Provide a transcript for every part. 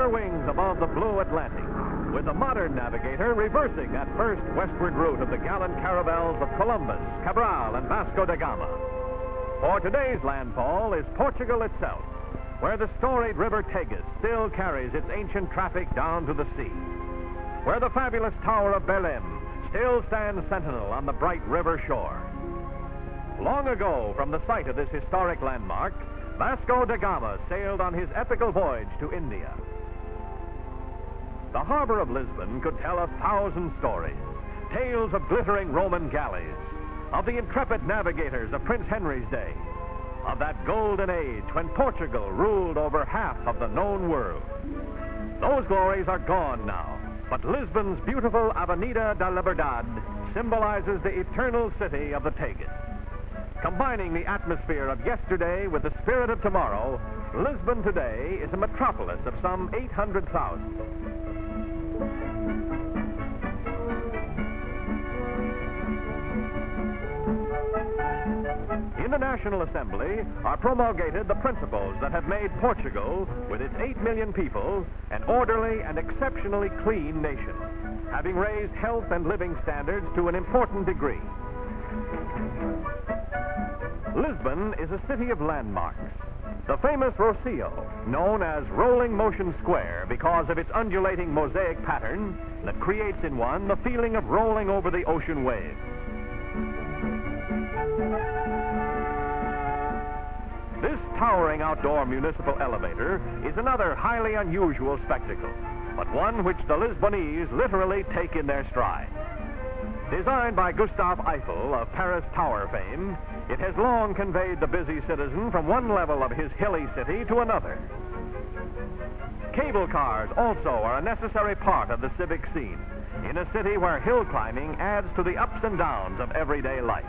her wings above the blue Atlantic, with the modern navigator reversing that first westward route of the gallant caravels of Columbus, Cabral, and Vasco da Gama. For today's landfall is Portugal itself, where the storied river Tagus still carries its ancient traffic down to the sea, where the fabulous Tower of Belém still stands sentinel on the bright river shore. Long ago, from the site of this historic landmark, Vasco da Gama sailed on his epical voyage to India. The harbor of Lisbon could tell 1,000 stories, tales of glittering Roman galleys, of the intrepid navigators of Prince Henry's day, of that golden age when Portugal ruled over half of the known world. Those glories are gone now, but Lisbon's beautiful Avenida da Liberdade symbolizes the eternal city of the Tagus. Combining the atmosphere of yesterday with the spirit of tomorrow, Lisbon today is a metropolis of some 800,000. In the National Assembly are promulgated the principles that have made Portugal, with its 8 million people, an orderly and exceptionally clean nation, having raised health and living standards to an important degree. Lisbon is a city of landmarks. The famous Rocio, known as Rolling Motion Square because of its undulating mosaic pattern that creates in one the feeling of rolling over the ocean waves. This towering outdoor municipal elevator is another highly unusual spectacle, but one which the Lisbonese literally take in their stride. Designed by Gustave Eiffel of Paris Tower fame, it has long conveyed the busy citizen from one level of his hilly city to another. Cable cars also are a necessary part of the civic scene in a city where hill climbing adds to the ups and downs of everyday life.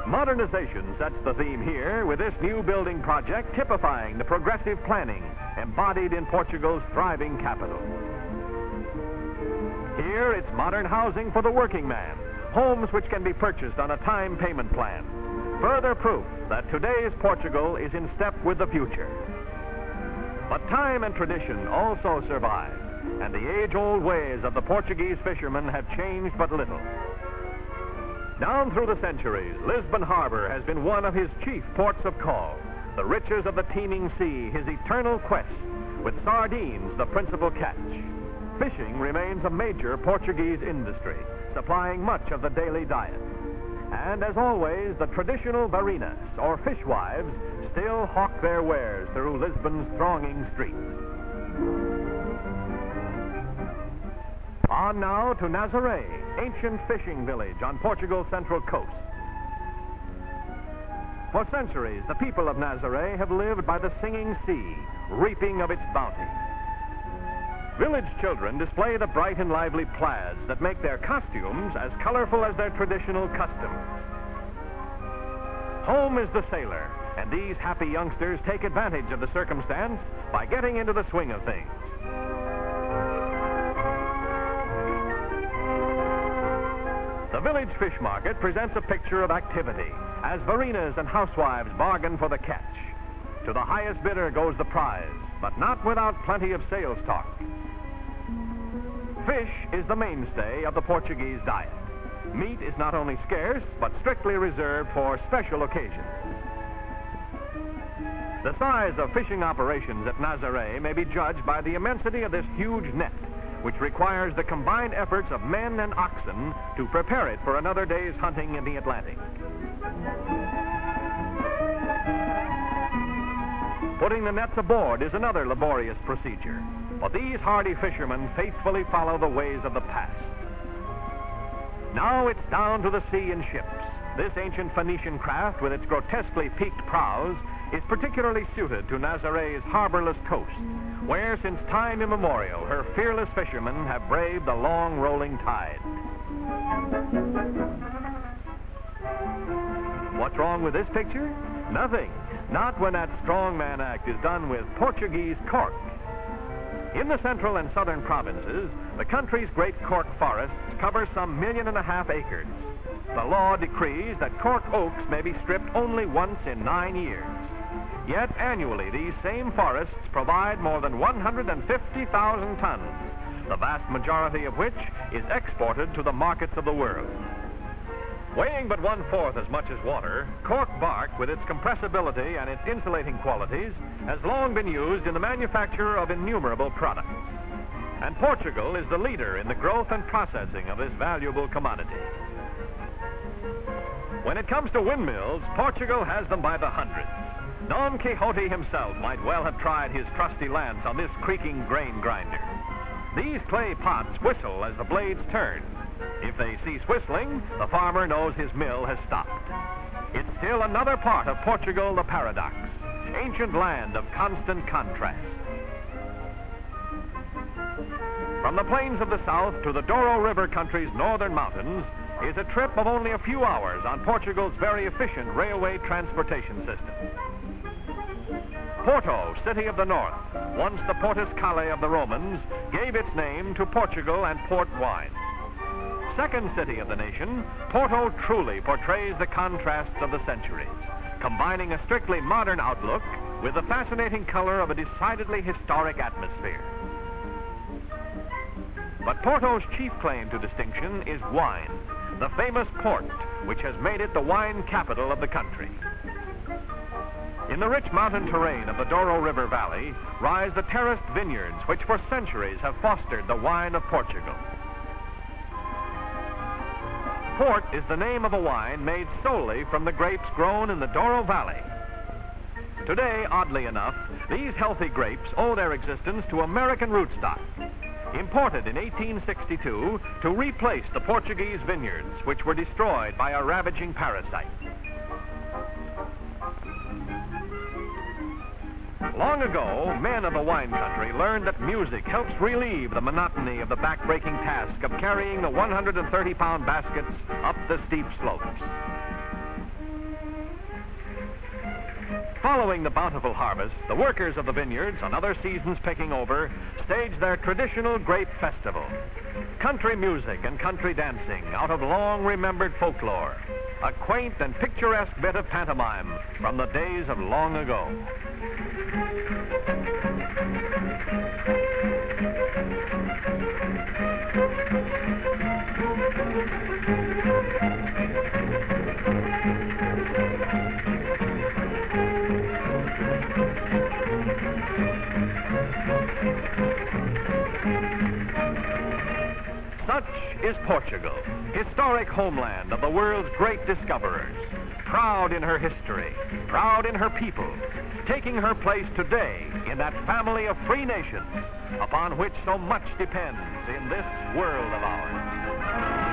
Modernization sets the theme here, with this new building project typifying the progressive planning embodied in Portugal's thriving capital. Here, it's modern housing for the working man, homes which can be purchased on a time payment plan. Further proof that today's Portugal is in step with the future. But time and tradition also survive, and the age-old ways of the Portuguese fishermen have changed but little. Down through the centuries, Lisbon Harbor has been one of his chief ports of call, the riches of the teeming sea his eternal quest, with sardines the principal catch. Fishing remains a major Portuguese industry, supplying much of the daily diet. And as always, the traditional barinas, or fishwives, still hawk their wares through Lisbon's thronging streets. On now to Nazaré, ancient fishing village on Portugal's central coast. For centuries, the people of Nazaré have lived by the singing sea, reaping of its bounty. Village children display the bright and lively plaids that make their costumes as colorful as their traditional customs. Home is the sailor, and these happy youngsters take advantage of the circumstance by getting into the swing of things. The village fish market presents a picture of activity as barinas and housewives bargain for the catch. To the highest bidder goes the prize, but not without plenty of sales talk. Fish is the mainstay of the Portuguese diet. Meat is not only scarce, but strictly reserved for special occasions. The size of fishing operations at Nazaré may be judged by the immensity of this huge net, which requires the combined efforts of men and oxen to prepare it for another day's hunting in the Atlantic. Putting the nets aboard is another laborious procedure, but these hardy fishermen faithfully follow the ways of the past. Now it's down to the sea in ships. This ancient Phoenician craft, with its grotesquely peaked prows, is particularly suited to Nazaré's harborless coast, where since time immemorial her fearless fishermen have braved the long rolling tide. What's wrong with this picture? Nothing. Not when that strongman act is done with Portuguese cork. In the central and southern provinces, the country's great cork forests cover some 1.5 million acres. The law decrees that cork oaks may be stripped only once in 9 years. Yet annually, these same forests provide more than 150,000 tons, the vast majority of which is exported to the markets of the world. Weighing but 1/4 as much as water, cork bark, with its compressibility and its insulating qualities, has long been used in the manufacture of innumerable products. And Portugal is the leader in the growth and processing of this valuable commodity. When it comes to windmills, Portugal has them by the hundreds. Don Quixote himself might well have tried his trusty lance on this creaking grain grinder. These clay pots whistle as the blades turn. If they cease whistling, the farmer knows his mill has stopped. It's still another part of Portugal, the paradox, ancient land of constant contrast. From the plains of the south to the Douro River country's northern mountains is a trip of only a few hours on Portugal's very efficient railway transportation system. Porto, city of the north, once the Portus Cale of the Romans, gave its name to Portugal and port wine. Second city of the nation, Porto truly portrays the contrasts of the centuries, combining a strictly modern outlook with the fascinating color of a decidedly historic atmosphere. But Porto's chief claim to distinction is wine, the famous port, which has made it the wine capital of the country. In the rich mountain terrain of the Douro River Valley rise the terraced vineyards which for centuries have fostered the wine of Portugal. Port is the name of a wine made solely from the grapes grown in the Douro Valley. Today, oddly enough, these healthy grapes owe their existence to American rootstock, imported in 1862 to replace the Portuguese vineyards, which were destroyed by a ravaging parasite. Long ago, men of the wine country learned that music helps relieve the monotony of the back-breaking task of carrying the 130-pound baskets up the steep slopes. Following the bountiful harvest, the workers of the vineyards, on other seasons picking over, stage their traditional grape festival. Country music and country dancing out of long-remembered folklore. A quaint and picturesque bit of pantomime from the days of long ago. Such is Portugal, historic homeland of the world's great discoverers, proud in her history, proud in her people, taking her place today in that family of free nations upon which so much depends in this world of ours.